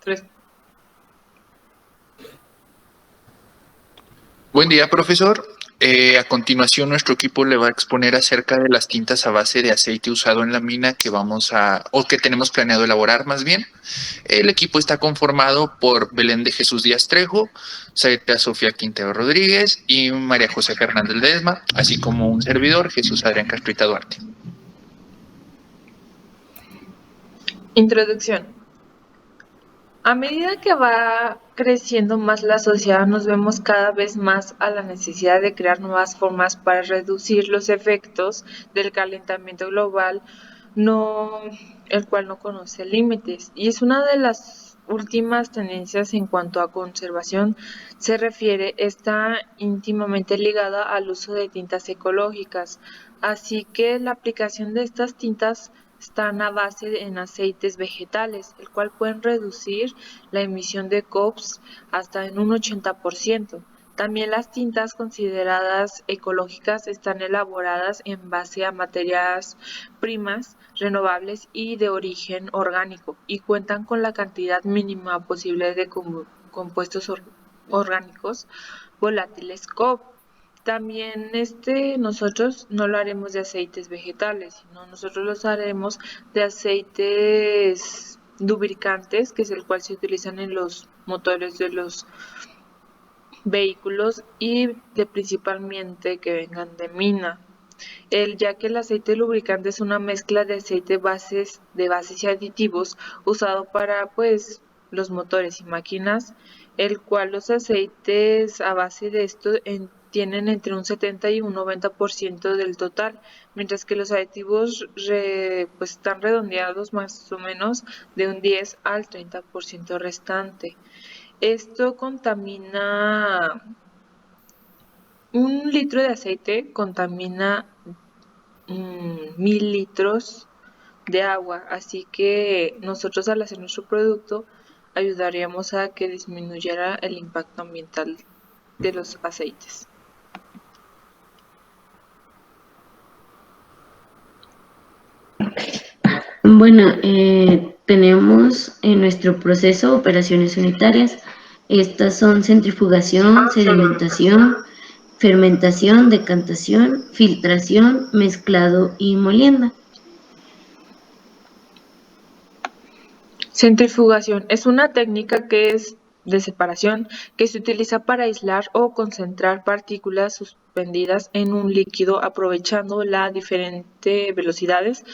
Tres. Buen día, profesor. A continuación, nuestro equipo le va a exponer acerca de las tintas a base de aceite usado en la mina o que tenemos planeado elaborar más bien. El equipo está conformado por Belén de Jesús Díaz Trejo, Saeta Sofía Quintero Rodríguez y María José Fernández Ledesma, así como un servidor, Jesús Adrián Castrita Duarte. Introducción. A medida que va creciendo más la sociedad, nos vemos cada vez más a la necesidad de crear nuevas formas para reducir los efectos del calentamiento global, el cual no conoce límites. Y es una de las últimas tendencias en cuanto a conservación se refiere, está íntimamente ligada al uso de tintas ecológicas. Así que la aplicación de estas tintas están a base en aceites vegetales, el cual pueden reducir la emisión de COPs hasta en un 80%. También las tintas consideradas ecológicas están elaboradas en base a materias primas renovables y de origen orgánico y cuentan con la cantidad mínima posible de compuestos orgánicos volátiles COP. También nosotros no lo haremos de aceites vegetales, sino nosotros los haremos de aceites lubricantes, que es el cual se utilizan en los motores de los vehículos y principalmente que vengan de mina. Ya que el aceite lubricante es una mezcla de aceite de bases y aditivos usado para los motores y máquinas, el cual los aceites a base de esto tienen entre un 70 y un 90% del total, mientras que los aditivos están redondeados más o menos de un 10 al 30% restante. Esto contamina. Un litro de aceite contamina 1000 litros de agua, así que nosotros al hacer nuestro producto ayudaríamos a que disminuyera el impacto ambiental de los aceites. Bueno, tenemos en nuestro proceso operaciones unitarias. Estas son centrifugación, sedimentación, fermentación, decantación, filtración, mezclado y molienda. Centrifugación es una técnica de separación que se utiliza para aislar o concentrar partículas suspendidas en un líquido aprovechando las diferentes velocidades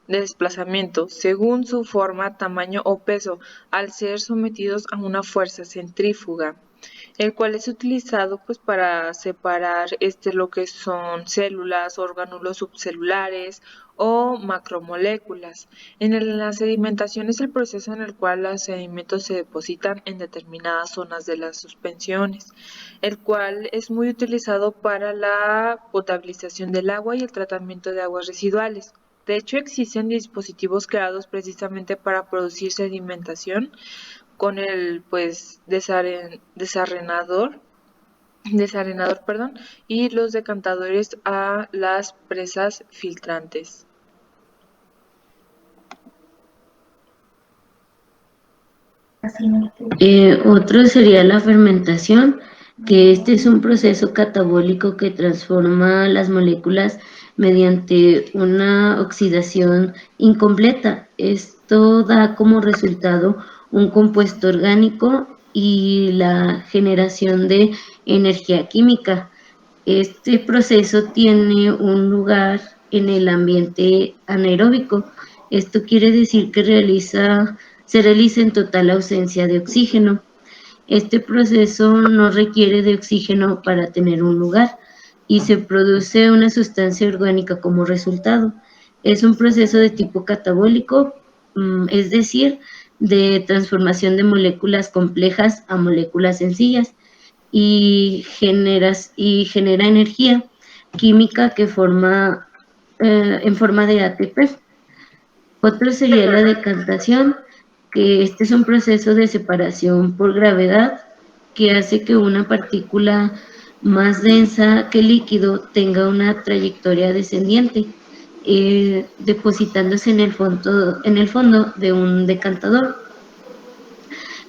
de desplazamiento según su forma, tamaño o peso al ser sometidos a una fuerza centrífuga, el cual es utilizado para separar lo que son células, orgánulos subcelulares o macromoléculas. La sedimentación es el proceso en el cual los sedimentos se depositan en determinadas zonas de las suspensiones, el cual es muy utilizado para la potabilización del agua y el tratamiento de aguas residuales. De hecho, existen dispositivos creados precisamente para producir sedimentación con el desarenador, y los decantadores a las presas filtrantes. Otro sería la fermentación, que este es un proceso catabólico que transforma las moléculas mediante una oxidación incompleta. Esto da como resultado un compuesto orgánico y la generación de energía química. Este proceso tiene un lugar en el ambiente anaeróbico. Esto quiere decir que se realiza en total ausencia de oxígeno. Este proceso no requiere de oxígeno para tener un lugar y se produce una sustancia orgánica como resultado. Es un proceso de tipo catabólico, es decir, de transformación de moléculas complejas a moléculas sencillas y genera energía química que en forma de ATP. Otro sería la decantación, que este es un proceso de separación por gravedad que hace que una partícula más densa que el líquido tenga una trayectoria descendiente, depositándose en el fondo de un decantador.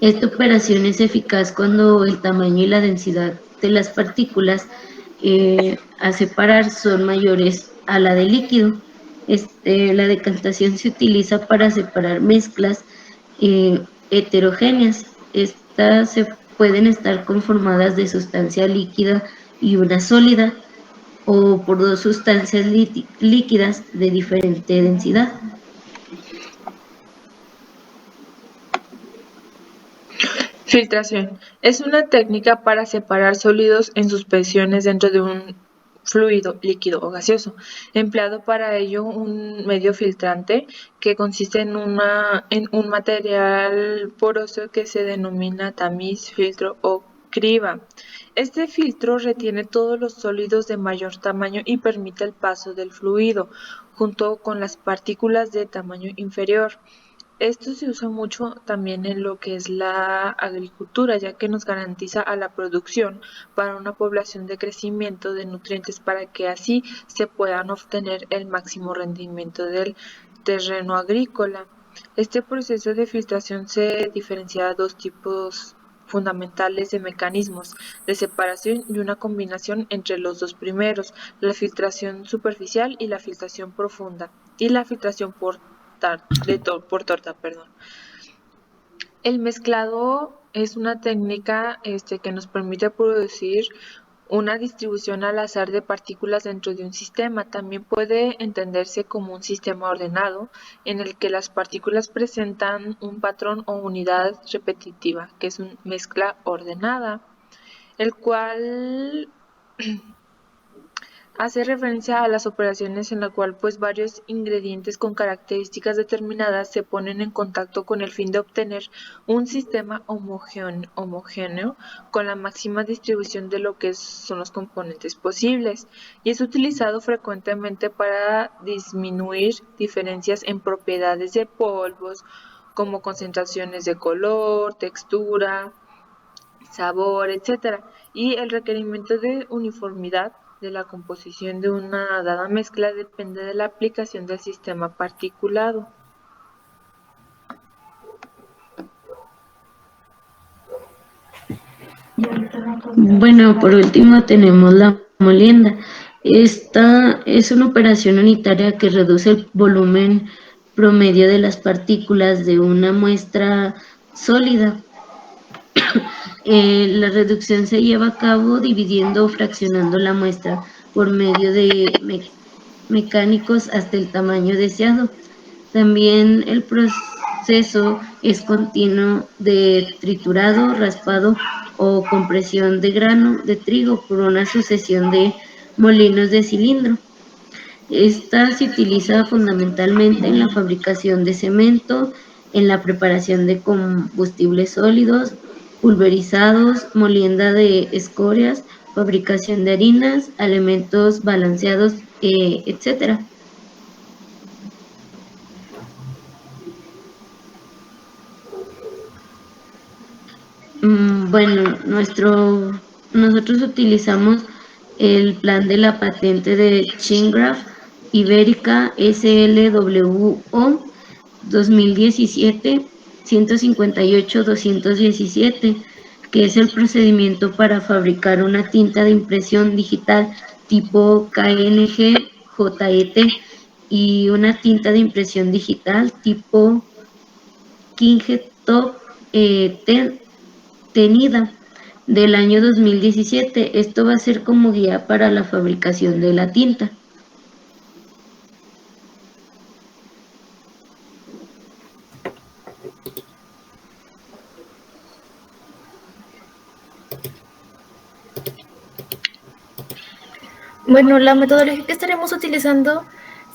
Esta operación es eficaz cuando el tamaño y la densidad de las partículas a separar son mayores a la del líquido. La decantación se utiliza para separar mezclas heterogéneas. Estas se pueden estar conformadas de sustancia líquida y una sólida, o por dos sustancias líquidas de diferente densidad. Filtración. Es una técnica para separar sólidos en suspensiones dentro de un fluido, líquido o gaseoso, empleado para ello un medio filtrante que consiste en un material poroso que se denomina tamiz, filtro o criba. Este filtro retiene todos los sólidos de mayor tamaño y permite el paso del fluido junto con las partículas de tamaño inferior. Esto se usa mucho también en lo que es la agricultura, ya que nos garantiza a la producción para una población de crecimiento de nutrientes para que así se puedan obtener el máximo rendimiento del terreno agrícola. Este proceso de filtración se diferencia de dos tipos fundamentales de mecanismos de separación y una combinación entre los dos primeros, la filtración superficial y la filtración profunda, y la filtración por torta, perdón. El mezclado es una técnica que nos permite producir una distribución al azar de partículas dentro de un sistema. También puede entenderse como un sistema ordenado en el que las partículas presentan un patrón o unidad repetitiva, que es una mezcla ordenada, el cual hace referencia a las operaciones en la cual pues varios ingredientes con características determinadas se ponen en contacto con el fin de obtener un sistema homogéneo con la máxima distribución de lo que son los componentes posibles, y es utilizado frecuentemente para disminuir diferencias en propiedades de polvos como concentraciones de color, textura, sabor, etc. Y el requerimiento de uniformidad de la composición de una dada mezcla depende de la aplicación del sistema particulado. Bueno, por último tenemos la molienda. Esta es una operación unitaria que reduce el volumen promedio de las partículas de una muestra sólida. La reducción se lleva a cabo dividiendo o fraccionando la muestra por medio de mecánicos hasta el tamaño deseado. También el proceso es continuo de triturado, raspado o compresión de grano de trigo por una sucesión de molinos de cilindro. Esta se utiliza fundamentalmente en la fabricación de cemento, en la preparación de combustibles sólidos, pulverizados, molienda de escorias, fabricación de harinas, alimentos balanceados, etc. Bueno, nosotros utilizamos el plan de la patente de Chingraph Ibérica SLWO 2017 158-217, que es el procedimiento para fabricar una tinta de impresión digital tipo KNG JET y una tinta de impresión digital tipo Kingetop tenida del año 2017. Esto va a ser como guía para la fabricación de la tinta. Bueno, la metodología que estaremos utilizando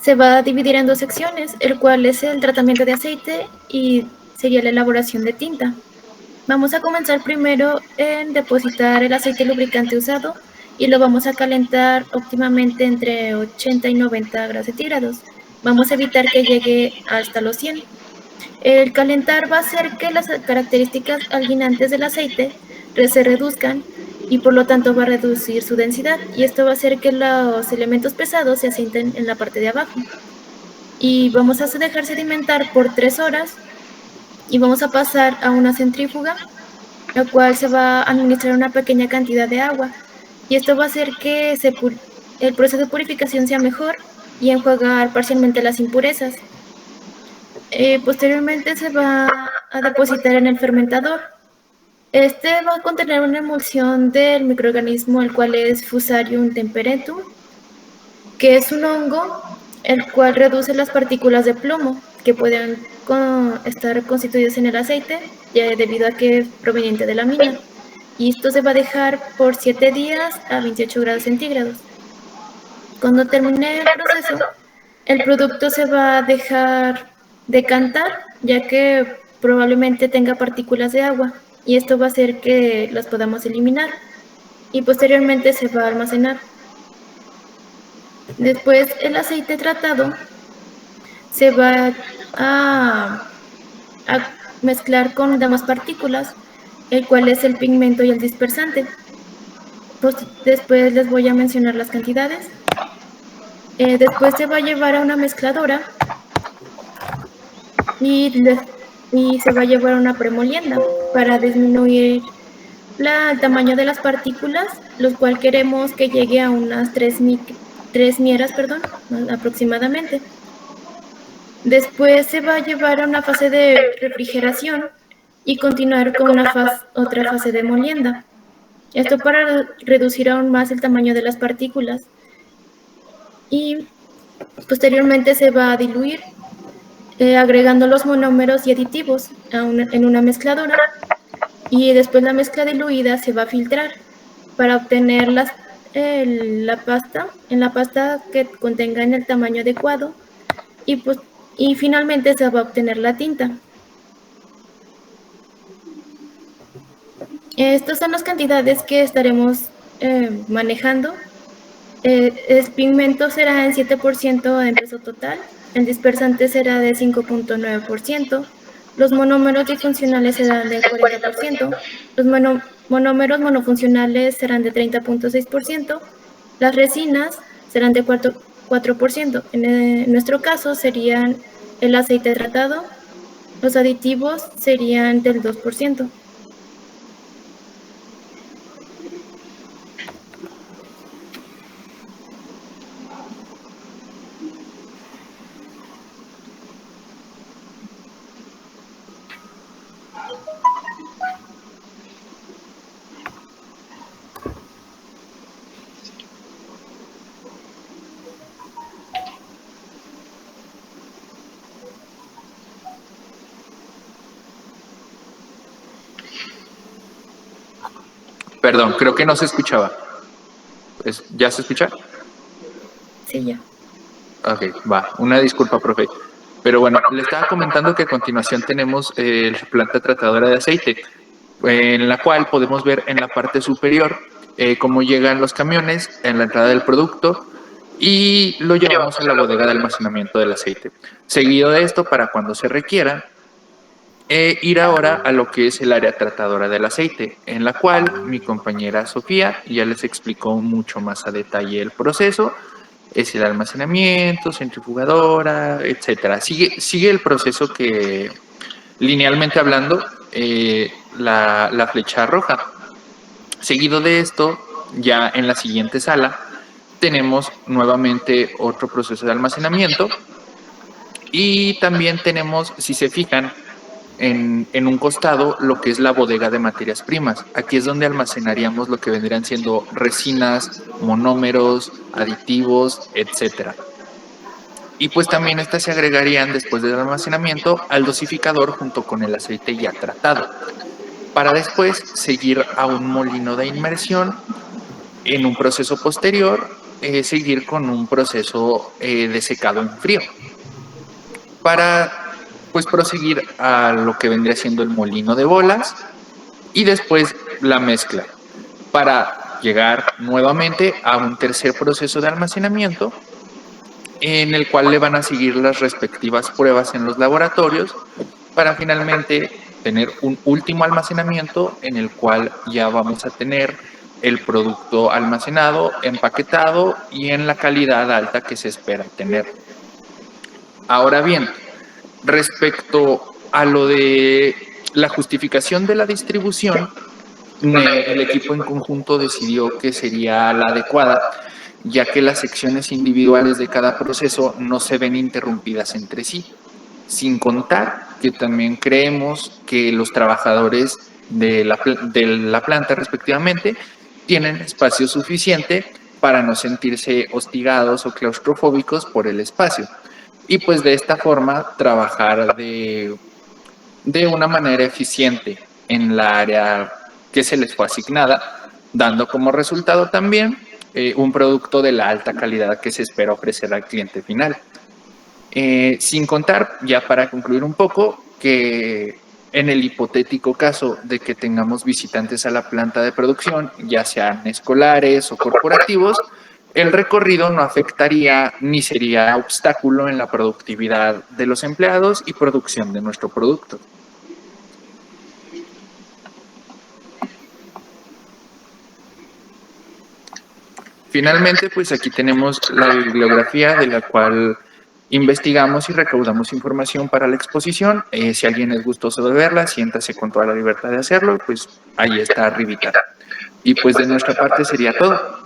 se va a dividir en dos secciones, el cual es el tratamiento de aceite y sería la elaboración de tinta. Vamos a comenzar primero en depositar el aceite lubricante usado y lo vamos a calentar óptimamente entre 80 y 90 grados centígrados. Vamos a evitar que llegue hasta los 100. El calentar va a hacer que las características alginantes del aceite se reduzcan y por lo tanto va a reducir su densidad, y esto va a hacer que los elementos pesados se asienten en la parte de abajo. Y vamos a dejar sedimentar por 3 horas y vamos a pasar a una centrífuga, la cual se va a administrar una pequeña cantidad de agua, y esto va a hacer que el proceso de purificación sea mejor y enjuagar parcialmente las impurezas. Posteriormente se va a depositar en el fermentador. Este va a contener una emulsión del microorganismo, el cual es Fusarium temperentum, que es un hongo el cual reduce las partículas de plomo que pueden estar constituidas en el aceite, debido a que es proveniente de la mina. Y esto se va a dejar por 7 días a 28 grados centígrados. Cuando termine el proceso, el producto se va a dejar decantar, ya que probablemente tenga partículas de agua, y esto va a hacer que las podamos eliminar, y posteriormente se va a almacenar. Después el aceite tratado se va a mezclar con demás partículas, el cual es el pigmento y el dispersante. Después les voy a mencionar las cantidades. Después se va a llevar a una mezcladora y se va a llevar a una premolienda para disminuir el tamaño de las partículas, los cual queremos que llegue a unas 3 mieras, aproximadamente. Después se va a llevar a una fase de refrigeración y continuar con otra fase de molienda. Esto para reducir aún más el tamaño de las partículas. Y posteriormente se va a diluir, agregando los monómeros y aditivos en una mezcladora, y después la mezcla diluida se va a filtrar para obtener la pasta que contenga en el tamaño adecuado, y finalmente se va a obtener la tinta. Estas son las cantidades que estaremos manejando. El pigmento será en 7% en peso total, el dispersante será de 5.9%, los monómeros disfuncionales serán del 40%, los monómeros monofuncionales serán de 30.6%, las resinas serán de 4%. En nuestro caso serían el aceite tratado, los aditivos serían del 2%. Perdón, creo que no se escuchaba. ¿Ya se escucha? Sí, ya. Ok, va. Una disculpa, profe. Pero bueno, le estaba comentando que a continuación tenemos la planta tratadora de aceite, en la cual podemos ver en la parte superior cómo llegan los camiones en la entrada del producto y lo llevamos a la bodega de almacenamiento del aceite. Seguido de esto, para cuando se requiera, ir ahora a lo que es el área tratadora del aceite, en la cual mi compañera Sofía ya les explicó mucho más a detalle el proceso. Es el almacenamiento, centrifugadora, etcétera. Sigue el proceso que, linealmente hablando, la flecha roja. Seguido de esto, ya en la siguiente sala, tenemos nuevamente otro proceso de almacenamiento y también tenemos, si se fijan, en un costado lo que es la bodega de materias primas. Aquí es donde almacenaríamos lo que vendrían siendo resinas, monómeros, aditivos, etcétera. Y pues también estas se agregarían después del almacenamiento al dosificador junto con el aceite ya tratado, para después seguir a un molino de inmersión. En un proceso posterior, seguir con un proceso de secado en frío, para pues proseguir a lo que vendría siendo el molino de bolas y después la mezcla, para llegar nuevamente a un tercer proceso de almacenamiento, en el cual le van a seguir las respectivas pruebas en los laboratorios, para finalmente tener un último almacenamiento en el cual ya vamos a tener el producto almacenado, empaquetado y en la calidad alta que se espera tener. Ahora bien, respecto a lo de la justificación de la distribución, el equipo en conjunto decidió que sería la adecuada, ya que las secciones individuales de cada proceso no se ven interrumpidas entre sí, sin contar que también creemos que los trabajadores de la planta respectivamente tienen espacio suficiente para no sentirse hostigados o claustrofóbicos por el espacio. Y pues de esta forma trabajar de una manera eficiente en la área que se les fue asignada, dando como resultado también un producto de la alta calidad que se espera ofrecer al cliente final. Sin contar, ya para concluir un poco, que en el hipotético caso de que tengamos visitantes a la planta de producción, ya sean escolares o corporativos, el recorrido no afectaría ni sería obstáculo en la productividad de los empleados y producción de nuestro producto. Finalmente, pues aquí tenemos la bibliografía de la cual investigamos y recaudamos información para la exposición. Si alguien es gustoso de verla, siéntase con toda la libertad de hacerlo, pues ahí está arribita. Y pues de nuestra parte sería todo.